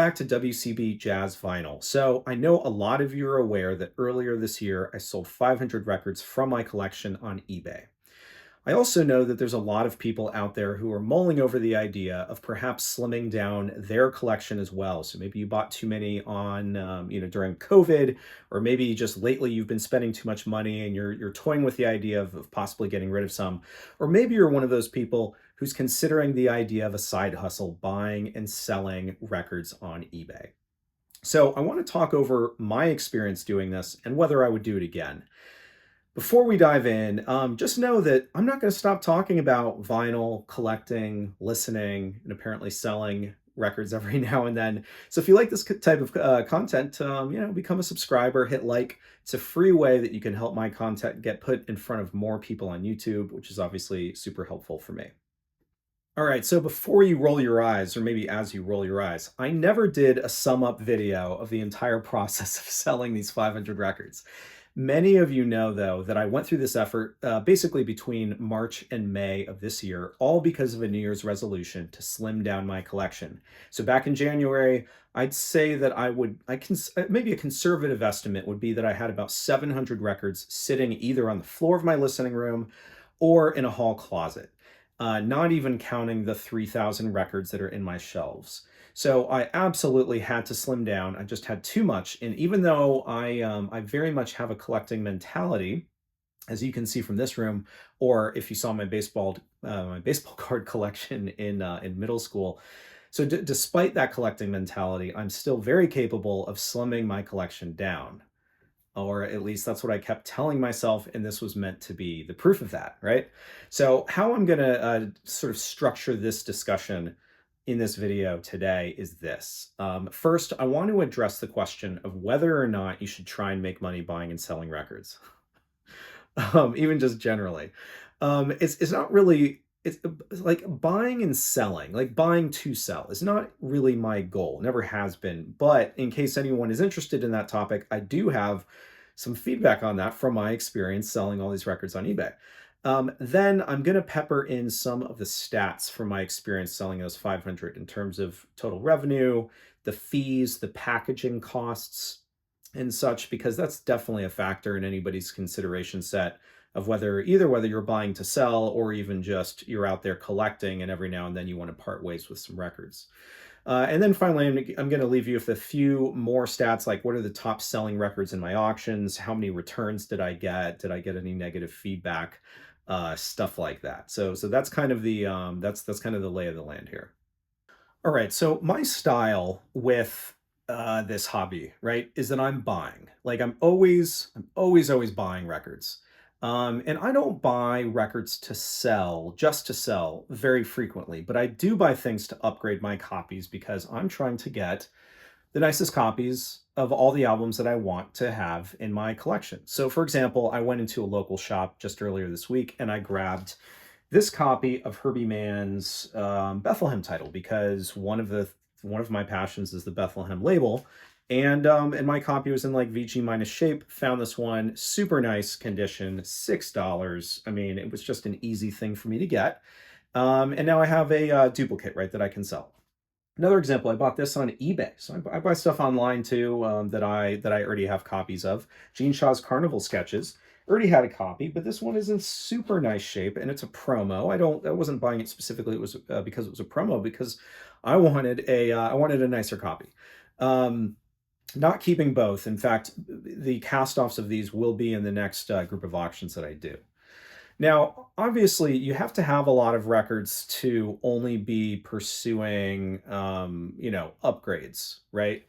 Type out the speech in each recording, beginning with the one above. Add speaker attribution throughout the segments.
Speaker 1: back to WCB Jazz Vinyl. So I know a lot of you are aware that earlier this year I sold 500 records from my collection on eBay. I also know that there's a lot of people out there who are mulling over the idea of perhaps slimming down their collection as well. So maybe you bought too many on, during COVID, or maybe just lately you've been spending too much money and you're toying with the idea of possibly getting rid of some. Or maybe you're one of those people who's considering the idea of a side hustle, buying and selling records on eBay. So I want to talk over my experience doing this and whether I would do it again. Before we dive in, just know that I'm not going to stop talking about vinyl, collecting, listening, and apparently selling records every now and then. So if you like this type of content, become a subscriber, hit like. It's a free way that you can help my content get put in front of more people on YouTube, which is obviously super helpful for me. All right, so before you roll your eyes, or maybe as you roll your eyes, I never did a sum up video of the entire process of selling these 500 records. Many of you know, though, that I went through this effort basically between March and May of this year, all because of a New Year's resolution to slim down my collection. So back in January, I'd say that maybe a conservative estimate would be that I had about 700 records sitting either on the floor of my listening room or in a hall closet, not even counting the 3,000 records that are in my shelves. So I absolutely had to slim down. I just had too much. And even though I very much have a collecting mentality, as you can see from this room, or if you saw my baseball card collection in middle school. So despite that collecting mentality, I'm still very capable of slimming my collection down. Or at least that's what I kept telling myself, and this was meant to be the proof of that, right? So how I'm gonna sort of structure this discussion in this video today is this. First, I want to address the question of whether or not you should try and make money buying and selling records, even just generally. It's not really, it's like buying and selling, like buying to sell is not really my goal, never has been. But in case anyone is interested in that topic, I do have some feedback on that from my experience selling all these records on eBay. Then I'm going to pepper in some of the stats from my experience selling those 500 in terms of total revenue, the fees, the packaging costs, and such, because that's definitely a factor in anybody's consideration set of whether you're buying to sell or even just you're out there collecting and every now and then you want to part ways with some records. And then finally, I'm going to leave you with a few more stats, like what are the top selling records in my auctions? How many returns did I get? Did I get any negative feedback? Stuff like that. So that's kind of the that's kind of the lay of the land here. All right. So my style with this hobby, right, is that I'm buying. Like I'm always buying records. And I don't buy records to sell, just to sell very frequently, but I do buy things to upgrade my copies because I'm trying to get the nicest copies of all the albums that I want to have in my collection. So, for example, I went into a local shop just earlier this week and I grabbed this copy of Herbie Mann's Bethlehem title because one of my passions is the Bethlehem label. And my copy was in like VG minus shape. Found this one, super nice condition, $6. I mean, it was just an easy thing for me to get. And now I have a duplicate, right, that I can sell. Another example, I bought this on eBay. So I buy stuff online too that I already have copies of. Gene Shaw's Carnival Sketches. Already had a copy, but this one is in super nice shape and it's a promo. I wasn't buying it specifically. It was because it was a promo because I wanted a nicer copy. Not keeping both. In fact, the cast-offs of these will be in the next group of auctions that I do. Now, obviously, you have to have a lot of records to only be pursuing, upgrades, right?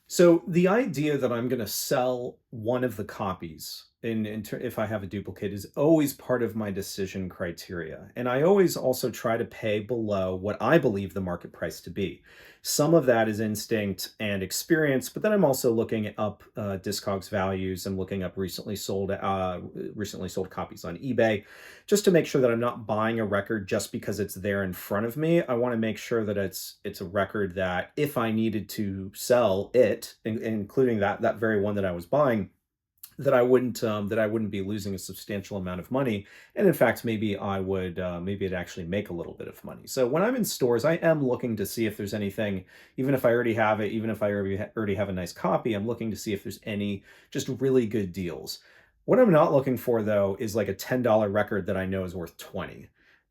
Speaker 1: So the idea that I'm going to sell one of the copies if I have a duplicate is always part of my decision criteria. And I always also try to pay below what I believe the market price to be. Some of that is instinct and experience, but then I'm also looking up Discogs values and looking up recently sold copies on eBay, just to make sure that I'm not buying a record just because it's there in front of me. I want to make sure that it's a record that if I needed to sell it, including that very one that I was buying, that I wouldn't be losing a substantial amount of money, and in fact, maybe I would maybe I'd actually make a little bit of money. So when I'm in stores, I am looking to see if there's anything, even if I already have it, even if I already have a nice copy, I'm looking to see if there's any just really good deals. What I'm not looking for though is like a $10 record that I know is worth 20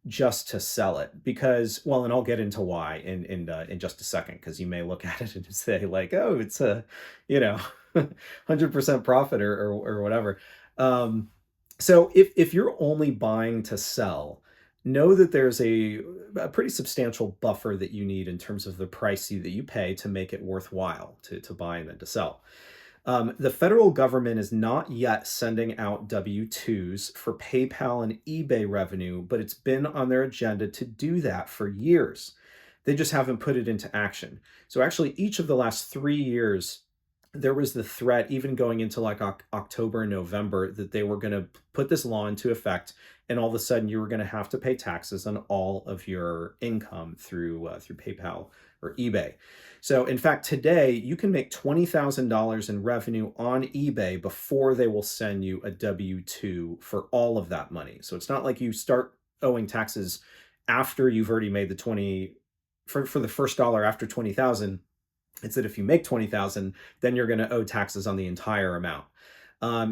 Speaker 1: just to sell it because, well, and I'll get into why in just a second, because you may look at it and say like, oh, it's a, you know, 100% profit or whatever. Um, so if you're only buying to sell, know that there's a pretty substantial buffer that you need in terms of the price that you pay to make it worthwhile to buy and then to sell. The federal government is not yet sending out W-2s for PayPal and eBay revenue, but it's been on their agenda to do that for years. They just haven't put it into action. So actually, each of the last 3 years, there was the threat, even going into like October and November, that they were going to put this law into effect, and all of a sudden you were going to have to pay taxes on all of your income through PayPal or eBay. So in fact, today you can make $20,000 in revenue on eBay before they will send you a W-2 for all of that money. So it's not like you start owing taxes after you've already made the 20 for the first dollar after 20,000. It's that if you make 20,000, then you're going to owe taxes on the entire amount.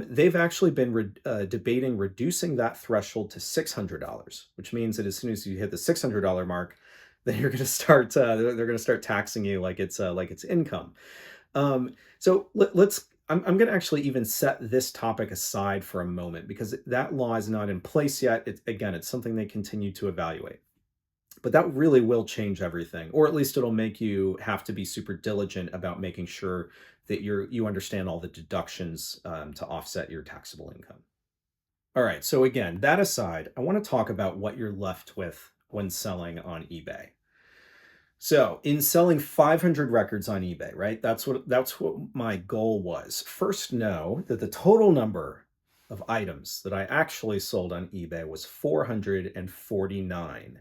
Speaker 1: They've actually been debating reducing that threshold to $600, which means that as soon as you hit the $600 mark, then you're going to start. They're going to start taxing you like it's income. So let's. I'm going to actually even set this topic aside for a moment because that law is not in place yet. It's something they continue to evaluate. But that really will change everything, or at least it'll make you have to be super diligent about making sure that you understand all the deductions to offset your taxable income. All right, so again, that aside, I want to talk about what you're left with when selling on eBay. So in selling 500 records on eBay, right? That's what my goal was. First, know that the total number of items that I actually sold on eBay was 449.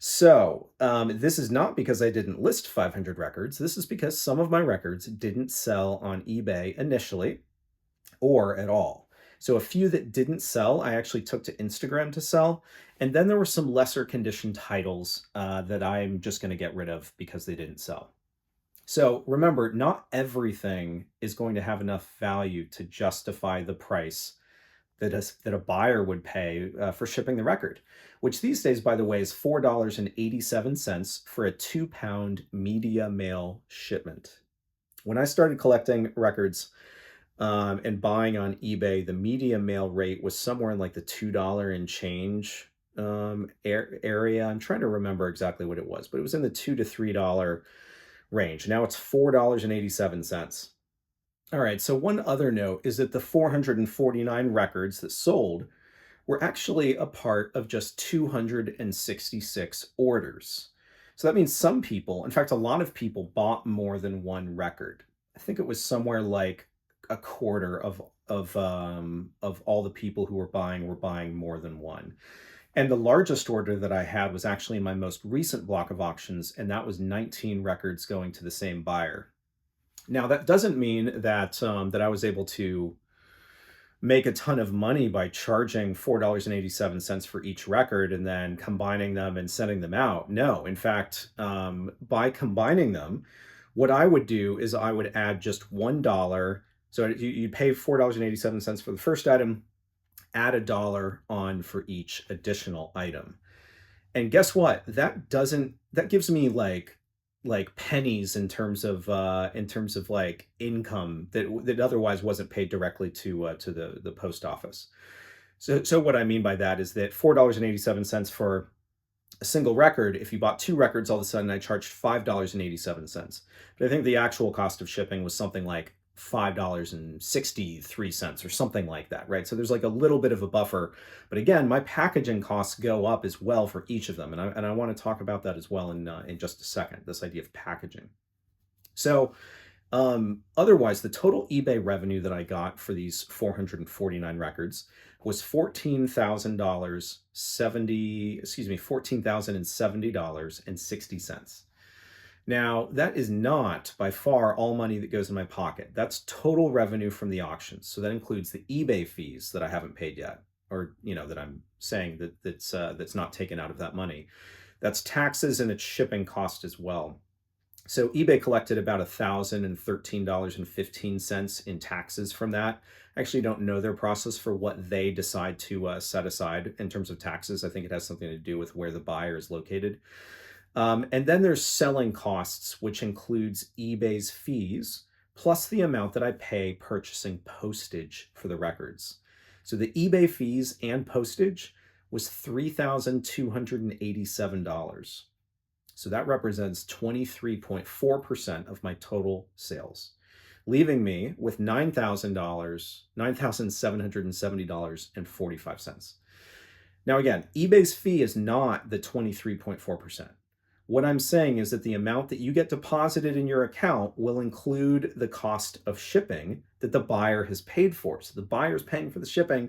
Speaker 1: So this is not because I didn't list 500 records. This is because some of my records didn't sell on eBay initially or at all. So a few that didn't sell, I actually took to Instagram to sell. And then there were some lesser condition titles that I'm just going to get rid of because they didn't sell. So remember, not everything is going to have enough value to justify the price that a buyer would pay for shipping the record, which these days, by the way, is $4.87 for a 2-pound media mail shipment. When I started collecting records and buying on eBay, the media mail rate was somewhere in like the $2 and change area. I'm trying to remember exactly what it was, but it was in the $2 to $3 range. Now it's $4.87. All right, so one other note is that the 449 records that sold were actually a part of just 266 orders. So that means some people, in fact, a lot of people bought more than one record. I think it was somewhere like a quarter of all the people who were buying more than one. And the largest order that I had was actually in my most recent block of auctions, and that was 19 records going to the same buyer. Now, that doesn't mean that that I was able to make a ton of money by charging $4.87 for each record and then combining them and sending them out. No, in fact, by combining them, what I would do is I would add just $1. So you pay $4.87 for the first item, add $1 on for each additional item. And guess what? That gives me like pennies in terms of like income that otherwise wasn't paid directly to the post office. So what I mean by that is that $4.87 for a single record, if you bought two records, all of a sudden I charged $5.87. But I think the actual cost of shipping was something like $5.63 or something like that, right? So there's like a little bit of a buffer. But again, my packaging costs go up as well for each of them. And I want to talk about that as well in just a second, this idea of packaging. So otherwise, the total eBay revenue that I got for these 449 records was $14,070.60. Now, that is not by far all money that goes in my pocket. That's total revenue from the auctions. So that includes the eBay fees that I haven't paid yet, or that I'm saying that's not taken out of that money. That's taxes and its shipping cost as well. So eBay collected about $1,013.15 in taxes from that. I actually don't know their process for what they decide to set aside in terms of taxes. I think it has something to do with where the buyer is located. And then there's selling costs, which includes eBay's fees, plus the amount that I pay purchasing postage for the records. So the eBay fees and postage was $3,287. So that represents 23.4% of my total sales, leaving me with $9,770.45. Now, again, eBay's fee is not the 23.4%. What I'm saying is that the amount that you get deposited in your account will include the cost of shipping that the buyer has paid for. So the buyer's paying for the shipping,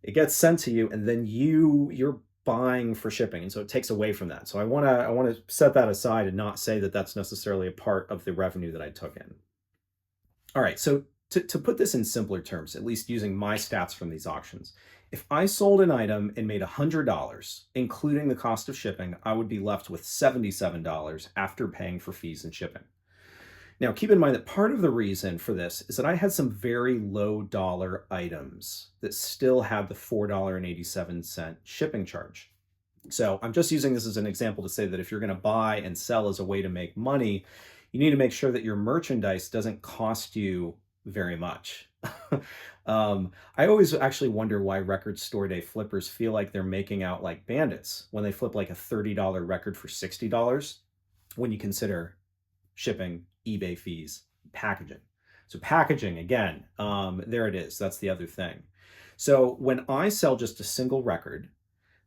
Speaker 1: it gets sent to you, and then you're buying for shipping, and so it takes away from that. So I want to set that aside and not say that that's necessarily a part of the revenue that I took in. All right, so to put this in simpler terms, at least using my stats from these auctions, if I sold an item and made $100, including the cost of shipping, I would be left with $77 after paying for fees and shipping. Now, keep in mind that part of the reason for this is that I had some very low dollar items that still had the $4.87 shipping charge. So I'm just using this as an example to say that if you're going to buy and sell as a way to make money, you need to make sure that your merchandise doesn't cost you very much. I always actually wonder why record store day flippers feel like they're making out like bandits when they flip like a $30 record for $60 when you consider shipping, eBay fees, packaging. So packaging, again, there it is. That's the other thing. So when I sell just a single record,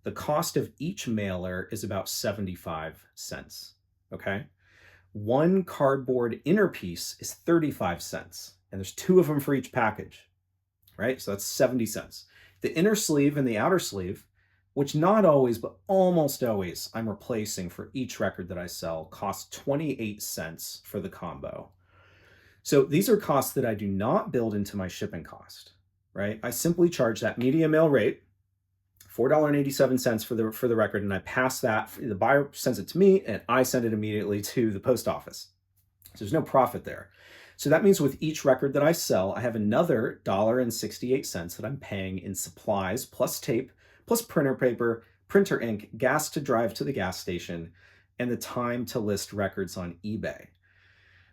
Speaker 1: the cost of each mailer is about 75 cents. Okay. One cardboard inner piece is 35 cents, and there's two of them for each package, right? So that's 70 cents. The inner sleeve and the outer sleeve, which not always, but almost always I'm replacing for each record that I sell, cost 28 cents for the combo. So these are costs that I do not build into my shipping cost, right? I simply charge that media mail rate, $4.87 for the record, and I pass that. The buyer sends it to me, and I send it immediately to the post office. So there's no profit there. So that means with each record that I sell, I have another $1.68 that I'm paying in supplies, plus tape, plus printer paper, printer ink, gas to drive to the gas station, and the time to list records on eBay.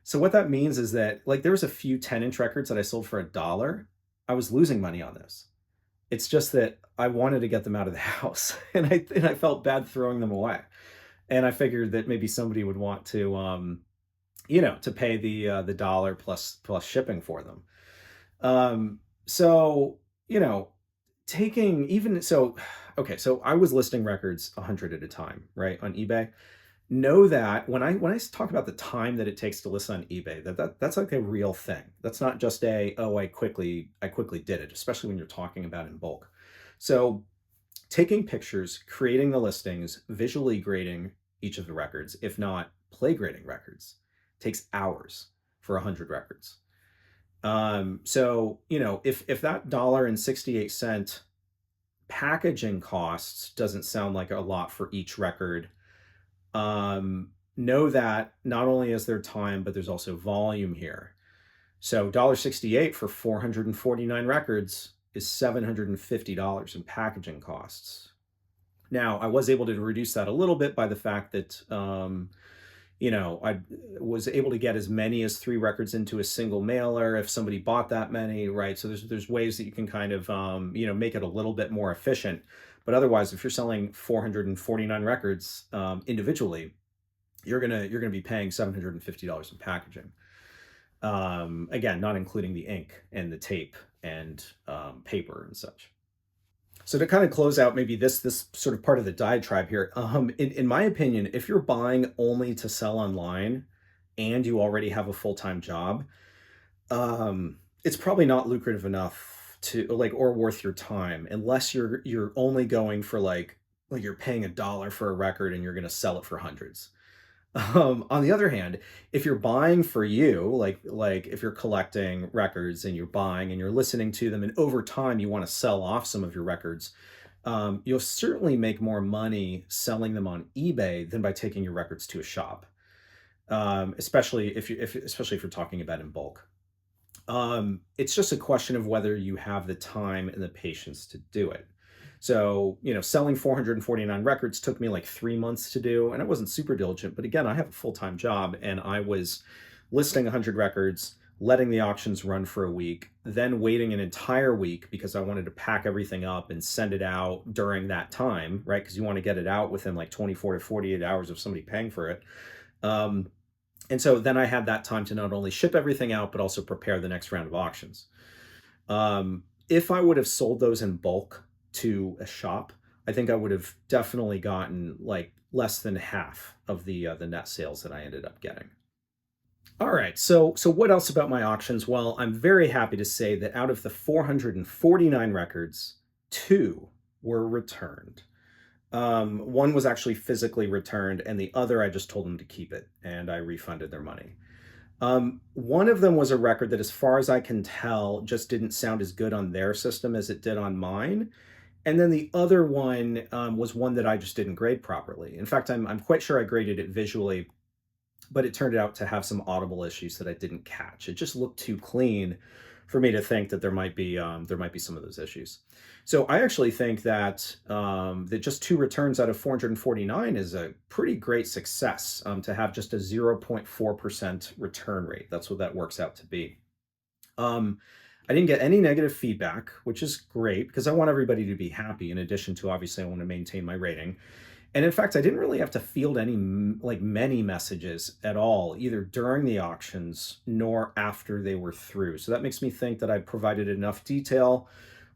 Speaker 1: So what that means is that, like, there was a few 10-inch records that I sold for $1. I was losing money on this. It's just that I wanted to get them out of the house, and I felt bad throwing them away. And I figured that maybe somebody would want to to pay the dollar plus shipping for them. So taking even so, okay, so I was listing records 100 at a time, right, on eBay. Know that when I talk about the time that it takes to list on eBay, that's like a real thing. That's not just I quickly did it, especially when you're talking about in bulk. So taking pictures, creating the listings, visually grading each of the records, if not play grading records, takes hours for 100 records. So if that $1.68 packaging costs doesn't sound like a lot for each record, know that not only is there time, but there's also volume here. So $1.68 for 449 records is $750 in packaging costs. Now, I was able to reduce that a little bit by the fact that, I was able to get as many as 3 records into a single mailer if somebody bought that many, right? So there's ways that you can kind of, make it a little bit more efficient. But otherwise, if you're selling 449 records individually, you're gonna be paying $750 in packaging. Again, not including the ink and the tape and paper and such. So to kind of close out maybe this sort of part of the diatribe here, in my opinion, if you're buying only to sell online and you already have a full-time job, it's probably not lucrative enough to or worth your time unless you're only going for like you're paying $1 for a record and you're going to sell it for hundreds. On the other hand, if you're buying for you, like if you're collecting records and you're buying and you're listening to them, and over time you want to sell off some of your records, you'll certainly make more money selling them on eBay than by taking your records to a shop. Especially especially if you're talking about in bulk. It's just a question of whether you have the time and the patience to do it. So, selling 449 records took me like 3 months to do, and I wasn't super diligent. But again, I have a full time job, and I was listing 100 records, letting the auctions run for a week, then waiting an entire week because I wanted to pack everything up and send it out during that time, right? Because you want to get it out within like 24 to 48 hours of somebody paying for it. Um, and so then I had that time to not only ship everything out, but also prepare the next round of auctions. If I would have sold those in bulk to a shop, I think I would have definitely gotten like less than half of the net sales that I ended up getting. All right, so what else about my auctions? Well, I'm very happy to say that out of the 449 records, two were returned. One was actually physically returned, and the other I just told them to keep it, and I refunded their money. One of them was a record that, as far as I can tell, just didn't sound as good on their system as it did on mine. And then the other one was one that I just didn't grade properly. In fact, I'm quite sure I graded it visually, but it turned out to have some audible issues that I didn't catch. It just looked too clean for me to think that there might be some of those issues. So I actually think that that just two returns out of 449 is a pretty great success, to have just a 0.4% return rate. That's what that works out to be. Um, I didn't get any negative feedback, which is great because I want everybody to be happy. In addition to, obviously, I want to maintain my rating. And in fact, I didn't really have to field any like many messages at all, either during the auctions nor after they were through. So that makes me think that I provided enough detail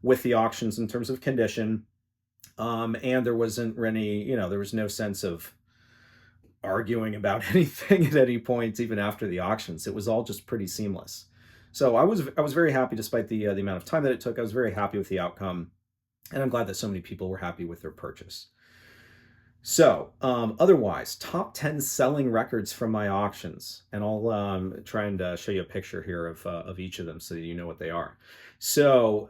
Speaker 1: with the auctions in terms of condition. And there wasn't any, there was no sense of arguing about anything at any point, even after the auctions. It was all just pretty seamless. So I was very happy, despite the amount of time that it took. I was very happy with the outcome, and I'm glad that so many people were happy with their purchase. So, otherwise, top 10 selling records from my auctions, and I'll try and show you a picture here of each of them so that you know what they are. So,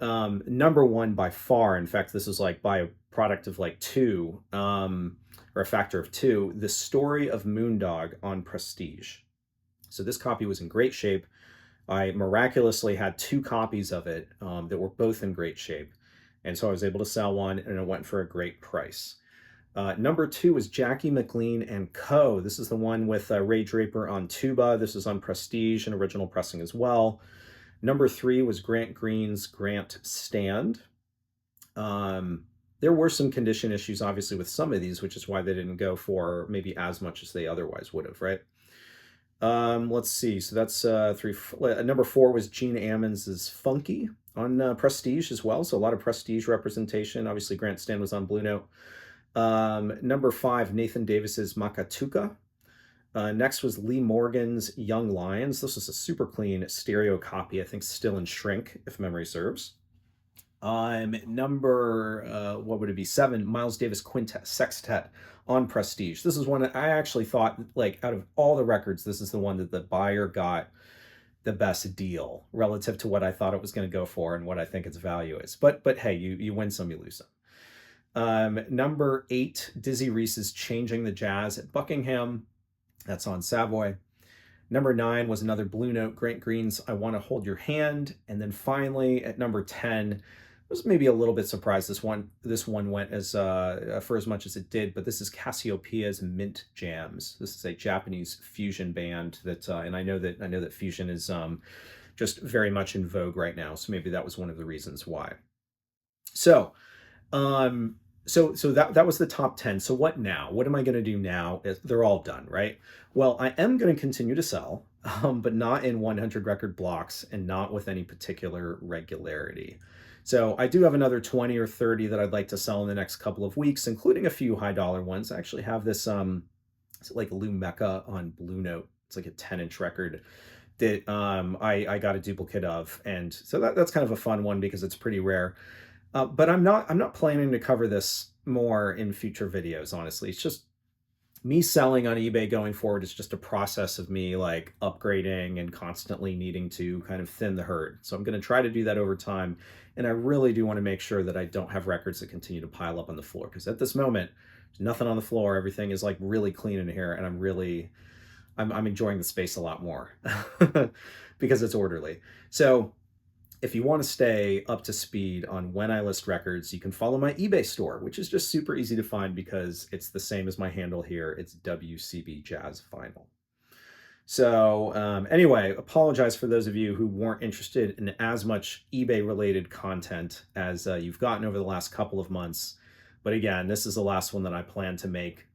Speaker 1: number one by far, in fact, this is like by a product of like two, or a factor of two, The Story of Moondog on Prestige. So this copy was in great shape. I miraculously had two copies of it that were both in great shape, and so I was able to sell one, and it went for a great price. Number two is Jackie McLean and Co. This is the one with Ray Draper on tuba. This is on Prestige and original pressing as well. Number three was Grant Green's Grant Stand. There were some condition issues, obviously, with some of these, which is why they didn't go for maybe as much as they otherwise would have, right? Let's see. So that's three. Number four was Gene Ammons's Funky on Prestige as well. So a lot of Prestige representation. Obviously, Grant Stand was on Blue Note. Number five, Nathan Davis's Makatuka. Next was Lee Morgan's Young Lions. This is a super clean stereo copy, I think still in shrink, if memory serves. Number, what would it be? Seven, Miles Davis Quintet, Sextet on Prestige. This is one that I actually thought, like, out of all the records, this is the one that the buyer got the best deal relative to what I thought it was going to go for and what I think its value is. But hey, you win some, you lose some. Number eight, Dizzy Reese's Changing the Jazz at Buckingham. That's on Savoy. Number nine was another Blue Note, Grant Green's I Want to Hold Your Hand. And then finally, at number 10, I was maybe a little bit surprised this one went as for as much as it did, but this is Cassiopeia's Mint Jams. This is a Japanese fusion band that, and I know that fusion is just very much in vogue right now. So maybe that was one of the reasons why. So, so that was the top 10. So what now? What am I going to do now? They're all done, right? Well, I am going to continue to sell, but not in 100 record blocks and not with any particular regularity. So I do have another 20 or 30 that I'd like to sell in the next couple of weeks, including a few high dollar ones. I actually have this it's like Lou Mecca on Blue Note. It's like a 10-inch record that I got a duplicate of, and so that's kind of a fun one because it's pretty rare. But I'm not planning to cover this more in future videos, honestly. It's just Me selling on eBay going forward is just a process of me like upgrading and constantly needing to kind of thin the herd. So I'm going to try to do that over time. And I really do want to make sure that I don't have records that continue to pile up on the floor. Because at this moment, there's nothing on the floor. Everything is like really clean in here. And I'm enjoying the space a lot more because it's orderly. So if you want to stay up to speed on when I list records, you can follow my eBay store, which is just super easy to find because it's the same as my handle here. It's WCB Jazz Vinyl. So anyway, apologize for those of you who weren't interested in as much eBay related content as you've gotten over the last couple of months. But again, this is the last one that I plan to make,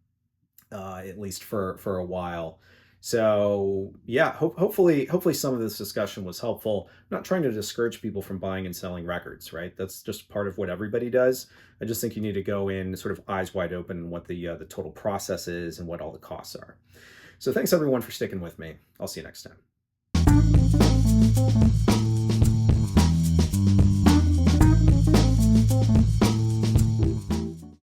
Speaker 1: at least for a while. So yeah, hopefully some of this discussion was helpful. I'm not trying to discourage people from buying and selling records, right? That's just part of what everybody does. I just think you need to go in sort of eyes wide open on what the total process is and what all the costs are. So thanks everyone for sticking with me. I'll see you next time.